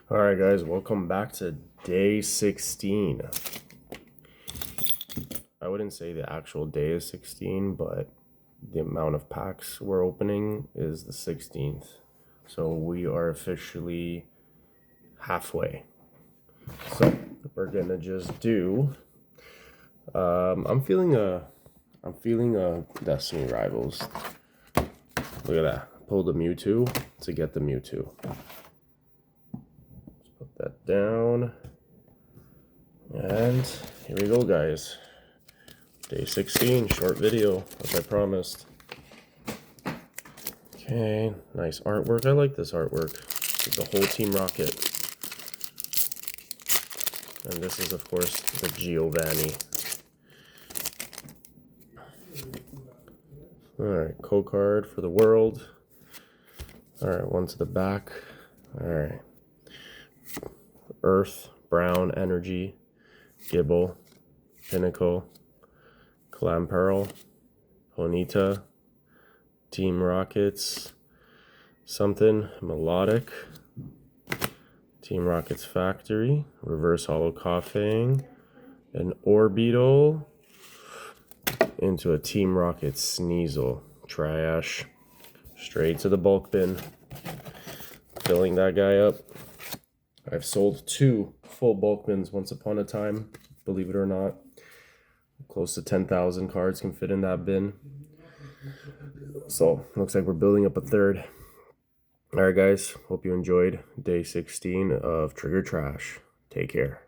All right, guys, welcome back to day 16. I wouldn't say the actual day is 16, but the amount of packs we're opening is the 16th. So we are officially halfway. So we're gonna just do. I'm feeling a Destiny Rivals. Look at that. Pull the Mewtwo to get the Mewtwo. Put that down. And here we go, guys. Day 16, short video, as I promised. Okay, nice artwork. I like this artwork. It's the whole Team Rocket. And this is, of course, the Giovanni. Alright, code card for the world. Alright, one to the back. Alright. Earth, Brown, Energy, Gibble, Pinnacle, Clamperl, Honita, Team Rockets, something, Melodic, Team Rockets Factory, Reverse Hollow Koffing, an Orbeetle, into a Team Rockets Sneasel, Trash, straight to the bulk bin, filling that guy up. I've sold 2 full bulk bins once upon a time, believe it or not. Close to 10,000 cards can fit in that bin. So, looks like we're building up a third. Alright guys, hope you enjoyed day 16 of Trigger Trash. Take care.